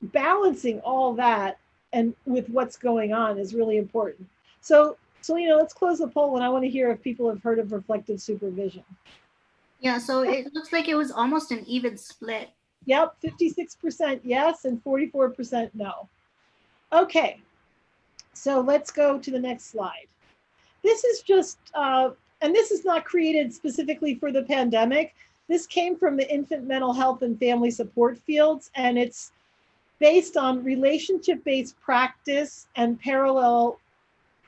balancing all that and with what's going on is really important. So let's close the poll, and I want to hear if people have heard of reflective supervision. Yeah, so it looks like it was almost an even split. Yep, 56% yes and 44% no. Okay, so let's go to the next slide. This is just, and this is not created specifically for the pandemic. This came from the infant mental health and family support fields, and it's based on relationship-based practice and parallel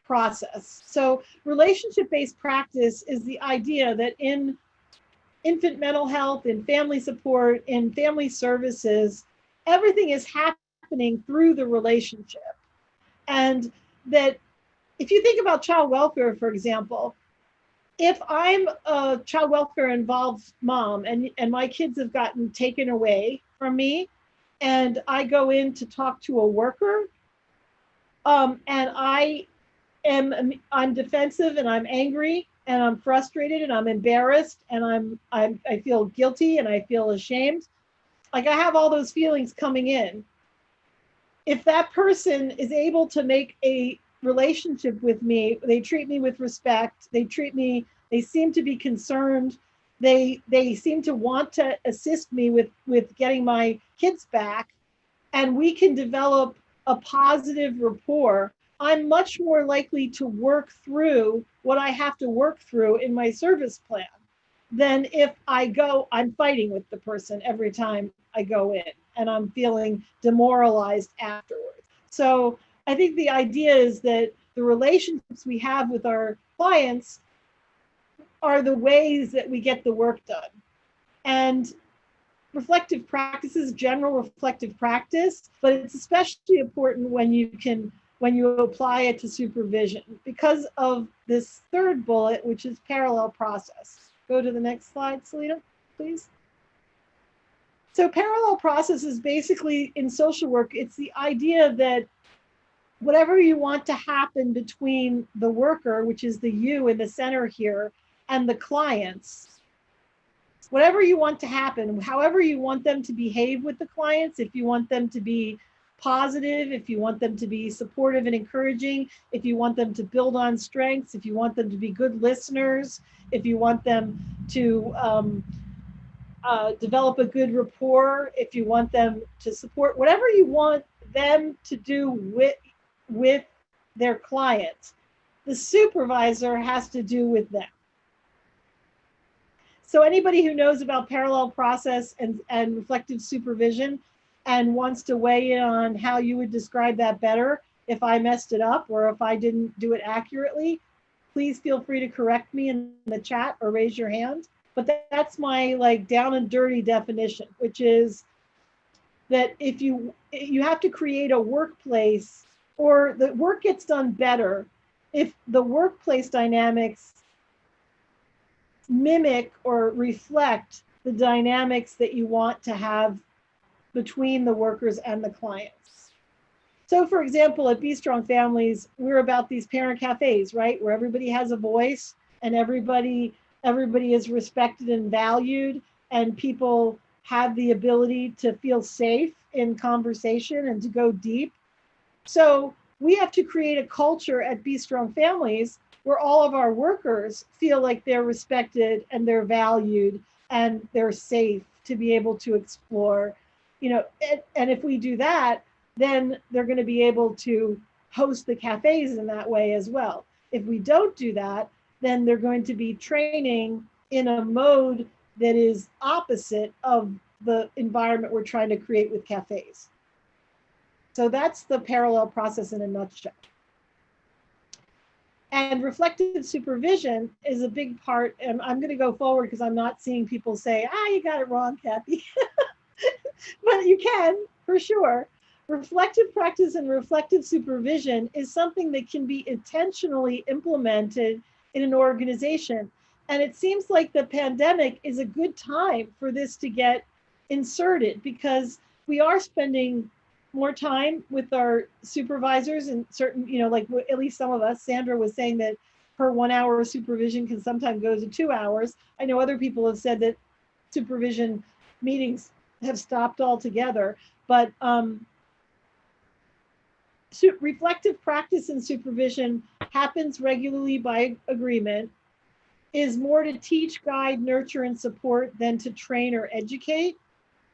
process. So relationship-based practice is the idea that in infant mental health, in family support, in family services, everything is happening through the relationship. And that if you think about child welfare, for example, if I'm a child welfare involved mom and my kids have gotten taken away from me, and I go in to talk to a worker, and I'm defensive and I'm angry and I'm frustrated and I'm embarrassed and I feel guilty and I feel ashamed. Like, I have all those feelings coming in. If that person is able to make a relationship with me, they treat me with respect, they seem to be concerned, they seem to want to assist me with getting my kids back, and we can develop a positive rapport, I'm much more likely to work through what I have to work through in my service plan than if I'm fighting with the person every time I go in and I'm feeling demoralized afterwards. So I think the idea is that the relationships we have with our clients are the ways that we get the work done. And reflective practice is general reflective practice, but it's especially important when you apply it to supervision because of this third bullet, which is parallel process. Go to the next slide, Selena, please. So parallel process is basically, in social work, it's the idea that whatever you want to happen between the worker, which is the you in the center here, and the clients, whatever you want to happen, however you want them to behave with the clients, if you want them to be positive, if you want them to be supportive and encouraging, if you want them to build on strengths, if you want them to be good listeners, if you want them to develop a good rapport, if you want them to support, whatever you want them to do with their clients. The supervisor has to do with them. So anybody who knows about parallel process and reflective supervision and wants to weigh in on how you would describe that better, if I messed it up or if I didn't do it accurately, please feel free to correct me in the chat or raise your hand. But that's my like down and dirty definition, which is that if you have to create a workplace, or the work gets done better if the workplace dynamics mimic or reflect the dynamics that you want to have between the workers and the clients. So for example, at Be Strong Families, we're about these parent cafes, right? Where everybody has a voice and everybody is respected and valued, and people have the ability to feel safe in conversation and to go deep. So we have to create a culture at Be Strong Families where all of our workers feel like they're respected and they're valued and they're safe to be able to explore, you know, and if we do that, then they're going to be able to host the cafes in that way as well. If we don't do that, then they're going to be training in a mode that is opposite of the environment we're trying to create with cafes. So that's the parallel process in a nutshell. And reflective supervision is a big part, and I'm going to go forward because I'm not seeing people say, you got it wrong, Kathy. But you can, for sure. Reflective practice and reflective supervision is something that can be intentionally implemented in an organization. And it seems like the pandemic is a good time for this to get inserted, because we are spending more time with our supervisors and certain, you know, like at least some of us. Sandra was saying that her 1 hour of supervision can sometimes go to 2 hours. I know other people have said that supervision meetings have stopped altogether, but reflective practice and supervision happens regularly by agreement, is more to teach, guide, nurture, and support than to train or educate,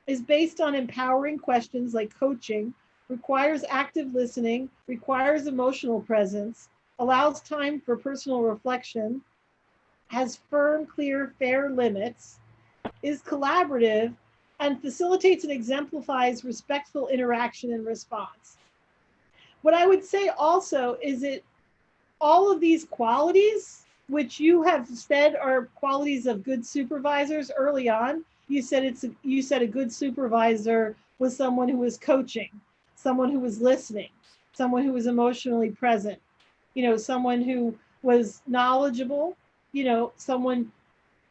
is based on empowering questions like coaching, requires active listening, requires emotional presence, allows time for personal reflection, has firm, clear, fair limits, is collaborative, and facilitates and exemplifies respectful interaction and response. What I would say also is that all of these qualities, which you have said are qualities of good supervisors early on, you said a good supervisor was someone who was coaching, someone who was listening, someone who was emotionally present, you know, someone who was knowledgeable, you know, someone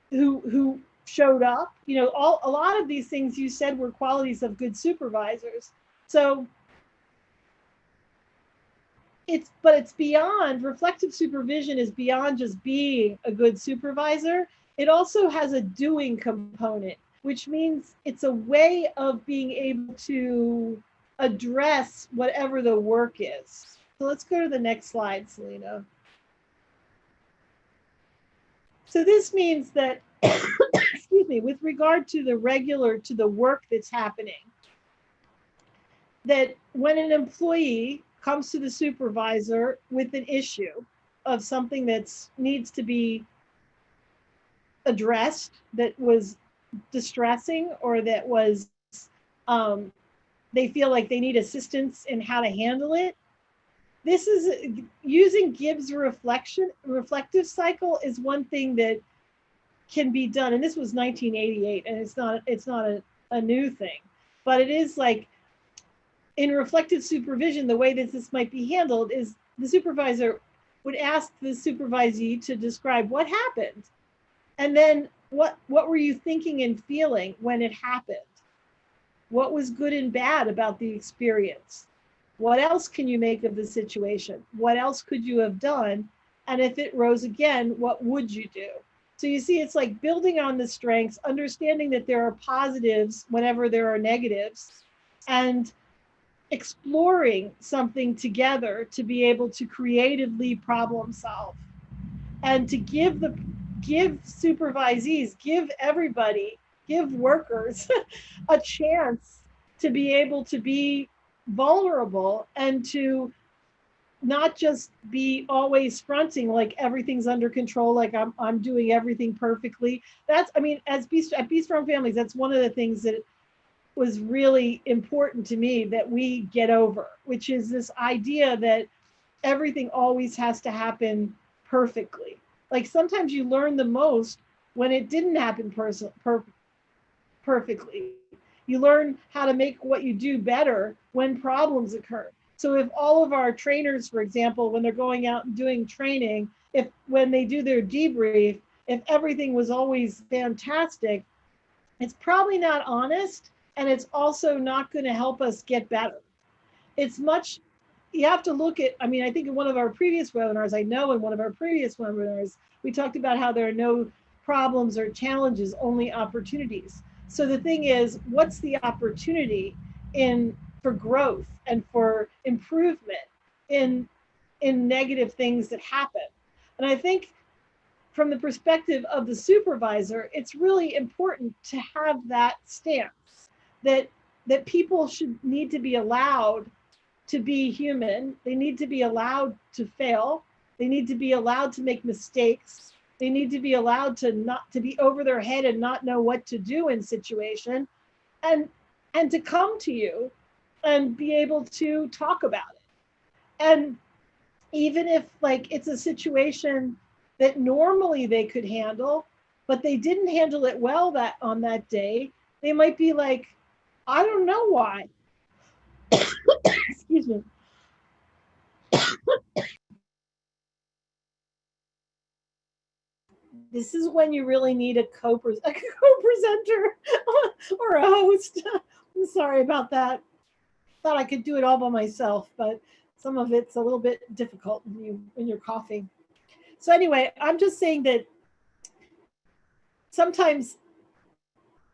who showed up, you know, a lot of these things you said were qualities of good supervisors. So it's beyond, reflective supervision is beyond just being a good supervisor. It also has a doing component, which means it's a way of being able to address whatever the work is. So let's go to the next slide, Selena. So this means that, excuse me, with regard to the work that's happening, that when an employee comes to the supervisor with an issue of something that needs to be addressed, that was distressing, or that was, they feel like they need assistance in how to handle it. This is using Gibbs' reflective cycle is one thing that can be done. And this was 1988, and it's not a new thing, but it is like in reflective supervision, the way that this might be handled is the supervisor would ask the supervisee to describe what happened. And then what were you thinking and feeling when it happened? What was good and bad about the experience? What else can you make of the situation? What else could you have done? And if it rose again, what would you do? So you see, it's like building on the strengths, understanding that there are positives whenever there are negatives, and exploring something together to be able to creatively problem solve, and to give supervisees, give everybody, give workers a chance to be able to be vulnerable and to not just be always fronting like everything's under control, like I'm doing everything perfectly. That's, I mean, at Be Strong Families, that's one of the things that was really important to me that we get over, which is this idea that everything always has to happen perfectly. Like sometimes you learn the most when it didn't happen perfectly. You learn how to make what you do better when problems occur. So if all of our trainers, for example, when they're going out and doing training, if when they do their debrief, if everything was always fantastic, it's probably not honest, and it's also not going to help us get better. It's much, you have to look at, I mean, I think in one of our previous webinars, I know in one of our previous webinars, we talked about how there are no problems or challenges, only opportunities. So the thing is, what's the opportunity in for growth and for improvement in negative things that happen? And I think from the perspective of the supervisor, it's really important to have that stance that people should need to be allowed to be human. They need to be allowed to fail. They need to be allowed to make mistakes. They need to be allowed to not to be over their head and not know what to do in situation, and to come to you and be able to talk about it. And even if like it's a situation that normally they could handle, but they didn't handle it well that on that day, they might be like, I don't know why. Excuse me. This is when you really need a co-presenter or a host. I'm sorry about that. Thought I could do it all by myself, but some of it's a little bit difficult when you're coughing. So anyway, I'm just saying that sometimes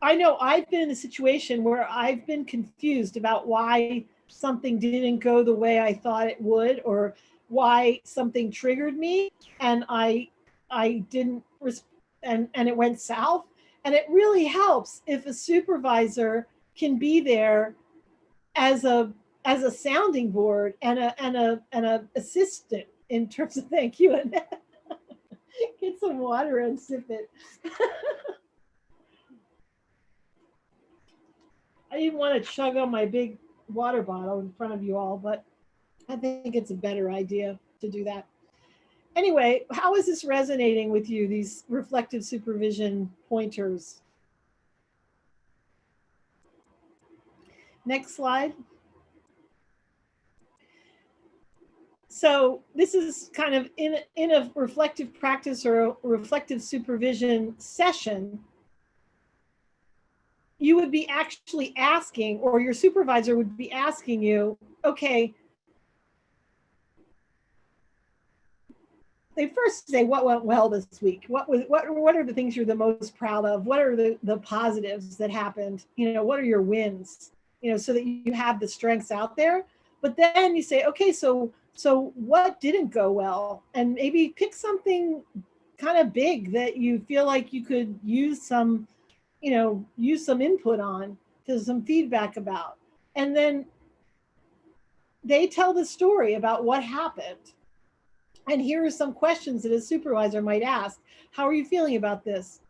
I know I've been in a situation where I've been confused about why something didn't go the way I thought it would, or why something triggered me and I didn't and it went south. And it really helps if a supervisor can be there as a sounding board and a assistant in terms of, thank you, and get some water and sip it. I didn't want to chug on my big water bottle in front of you all, but I think it's a better idea to do that. Anyway, how is this resonating with you, these reflective supervision pointers? Next slide. So this is kind of in a reflective practice or a reflective supervision session. You would be actually asking, or your supervisor would be asking you, okay, they first say what went well this week. What are the things you're the most proud of? What are the positives that happened? You know, what are your wins? You know, so that you have the strengths out there. But then you say, okay, so what didn't go well? And maybe pick something kind of big that you feel like you could use some, you know, use some input on, to some feedback about. And then they tell the story about what happened. And here are some questions that a supervisor might ask. How are you feeling about this?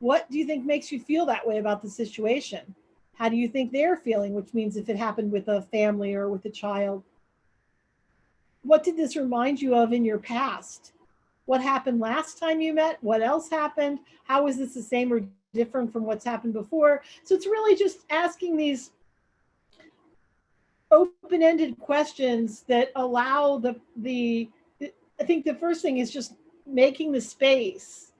What do you think makes you feel that way about the situation? How do you think they're feeling? Which means if it happened with a family or with a child. What did this remind you of in your past? What happened last time you met? What else happened? How is this the same or different from what's happened before? So it's really just asking these open-ended questions that allow I think the first thing is just making the space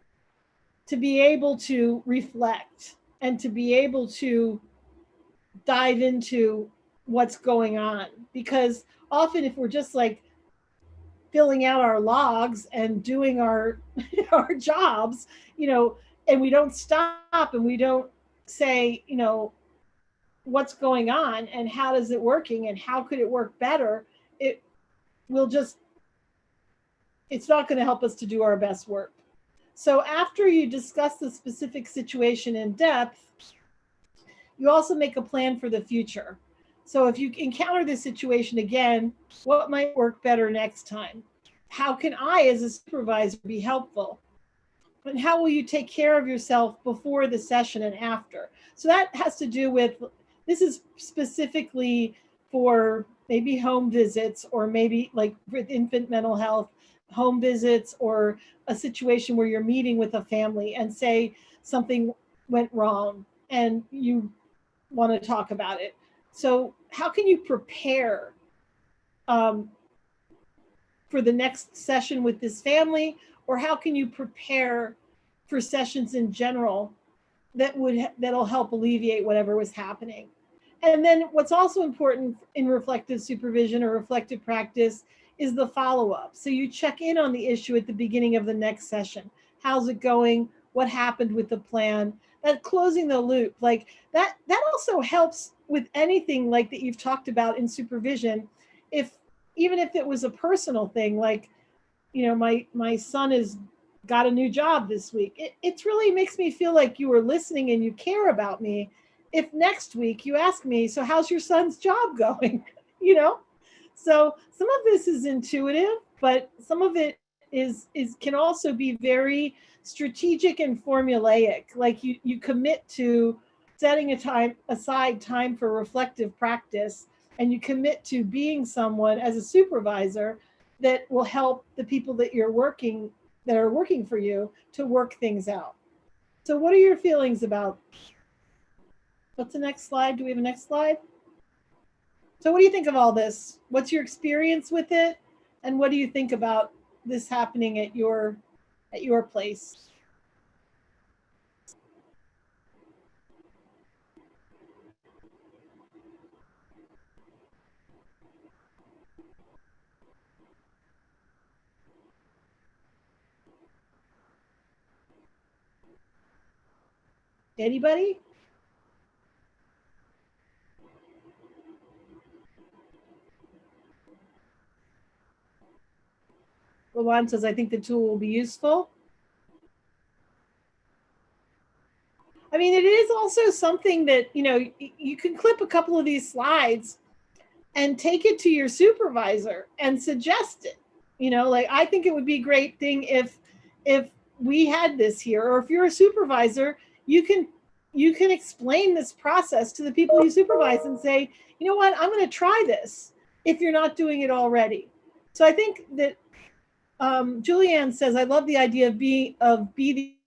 to be able to reflect and to be able to dive into what's going on. Because often if we're just like filling out our logs and doing our our jobs, you know, and we don't stop and we don't say, you know, what's going on and how is it working and how could it work better, it will just, it's not going to help us to do our best work. So after you discuss the specific situation in depth, you also make a plan for the future. So if you encounter this situation again, what might work better next time? How can I, as a supervisor, be helpful? And how will you take care of yourself before the session and after? So that has to do with, this is specifically for maybe home visits, or maybe like with infant mental health, home visits, or a situation where you're meeting with a family and say something went wrong and you want to talk about it. So how can you prepare for the next session with this family, or how can you prepare for sessions in general that'll help alleviate whatever was happening? And then what's also important in reflective supervision or reflective practice is the follow-up. So you check in on the issue at the beginning of the next session. How's it going? What happened with the plan? That closing the loop, like that also helps with anything like that you've talked about in supervision. Even if it was a personal thing, like, my son has got a new job this week. It really makes me feel like you were listening and you care about me. If next week you ask me, so how's your son's job going? So some of this is intuitive, but some of it can also be very strategic and formulaic. Like you commit to setting aside time for reflective practice, and you commit to being someone as a supervisor that will help the people that are working for you to work things out. So what are your feelings about? What's the next slide? Do we have a next slide? So what do you think of all this? What's your experience with it? And what do you think about this happening at your place? Anybody? Luan says, I think the tool will be useful. I mean, it is also something that, you can clip a couple of these slides and take it to your supervisor and suggest it. Like, I think it would be a great thing if we had this here, or if you're a supervisor, you can explain this process to the people you supervise and say, you know what, I'm going to try this if you're not doing it already. So I think that Julianne says, I love the idea of be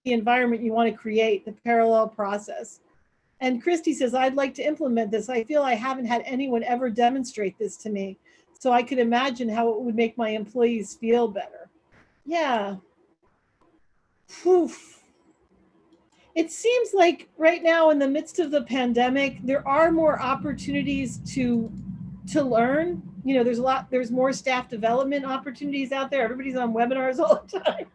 the environment you want to create, the parallel process. And Christy says, I'd like to implement this. I feel I haven't had anyone ever demonstrate this to me, so I could imagine how it would make my employees feel better. Yeah. Oof. It seems like right now, in the midst of the pandemic, there are more opportunities to learn. There's more staff development opportunities out there. Everybody's on webinars all the time.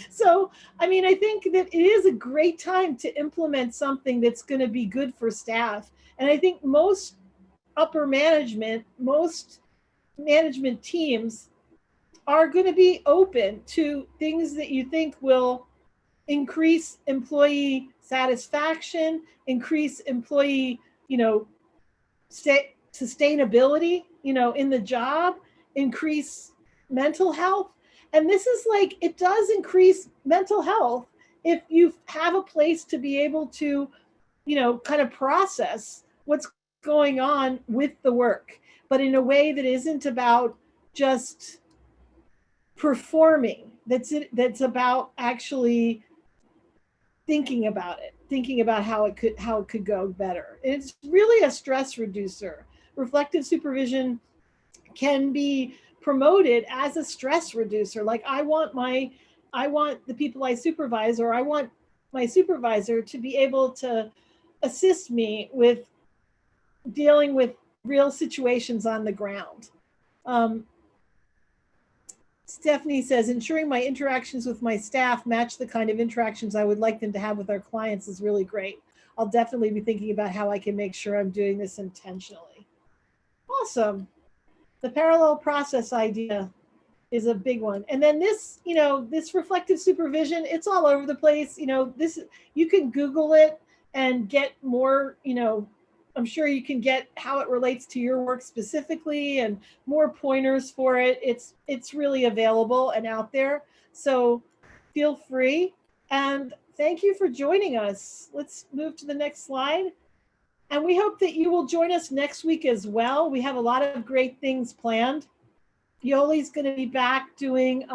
So, I mean, I think that it is a great time to implement something that's going to be good for staff. And I think most management teams are going to be open to things that you think will increase employee satisfaction, increase employee, sustainability, in the job, increase mental health. And this is like, it does increase mental health if you have a place to be able to, kind of process what's going on with the work, but in a way that isn't about just performing. That's about actually thinking about how it could go better. It's really a stress reducer. Reflective supervision can be promoted as a stress reducer. Like, I want the people I supervise, or I want my supervisor to be able to assist me with dealing with real situations on the ground. Stephanie says, ensuring my interactions with my staff match the kind of interactions I would like them to have with our clients is really great. I'll definitely be thinking about how I can make sure I'm doing this intentionally. Awesome. The parallel process idea is a big one. And then this, this reflective supervision, it's all over the place. You can Google it and get more, I'm sure you can get how it relates to your work specifically and more pointers for it. It's really available and out there. So feel free. And thank you for joining us. Let's move to the next slide. And we hope that you will join us next week as well. We have a lot of great things planned. Yoli's going to be back doing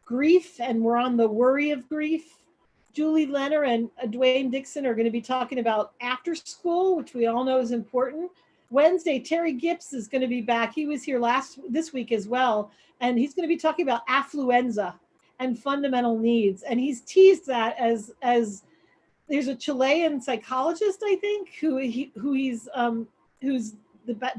grief, and we're on the worry of grief. Julie Lenner and Dwayne Dixon are going to be talking about after school, which we all know is important. Wednesday, Terry Gibbs is going to be back. He was here this week as well, and he's going to be talking about affluenza and fundamental needs. And he's teased that as there's a Chilean psychologist, I think, who's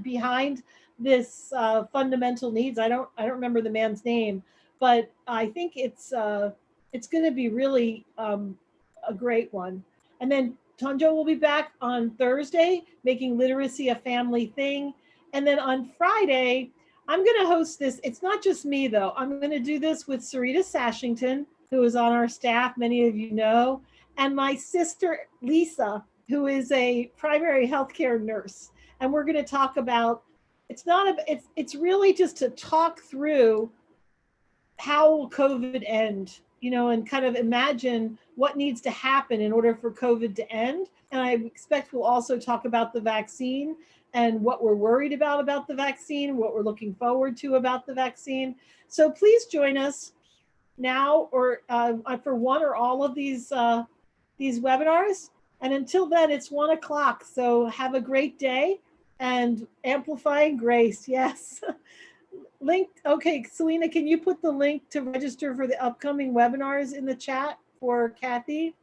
behind this fundamental needs. I don't remember the man's name, but I think it's going to be really a great one. And then Tonjo will be back on Thursday, making literacy a family thing. And then on Friday, I'm going to host this. It's not just me, though. I'm going to do this with Sarita Sashington, who is on our staff, many of you know, and my sister, Lisa, who is a primary healthcare nurse. And we're going to talk about, it's really just to talk through how will COVID end, and kind of imagine what needs to happen in order for COVID to end. And I expect we'll also talk about the vaccine and what we're worried about the vaccine, what we're looking forward to about the vaccine. So please join us now or for one or all of these webinars. And until then, it's 1 o'clock. So have a great day and amplifying grace. Yes. Link. Okay, Selena, can you put the link to register for the upcoming webinars in the chat for Katthe?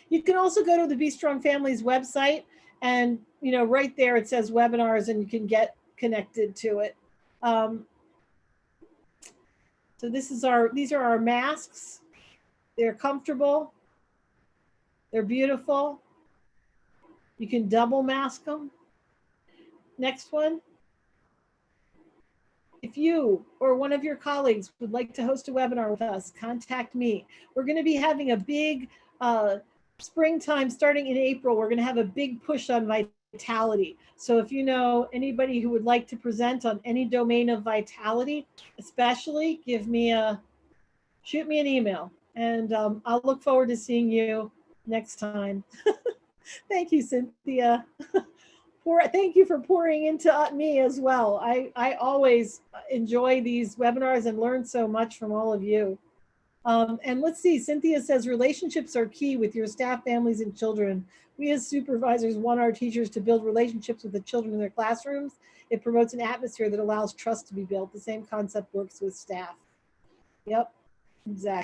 You can also go to the Be Strong Families website, and right there it says webinars, and you can get connected to it. So these are our masks. They're comfortable. They're beautiful. You can double mask them. Next one. If you or one of your colleagues would like to host a webinar with us, contact me. We're going to be having a big springtime starting in April. We're going to have a big push on vitality. So if you know anybody who would like to present on any domain of vitality, especially, shoot me an email, and I'll look forward to seeing you next time. Thank you, Cynthia. Thank you for pouring into me as well. I always enjoy these webinars and learn so much from all of you. And let's see, Cynthia says relationships are key with your staff, families, and children. We as supervisors want our teachers to build relationships with the children in their classrooms. It promotes an atmosphere that allows trust to be built. The same concept works with staff. Yep, exactly.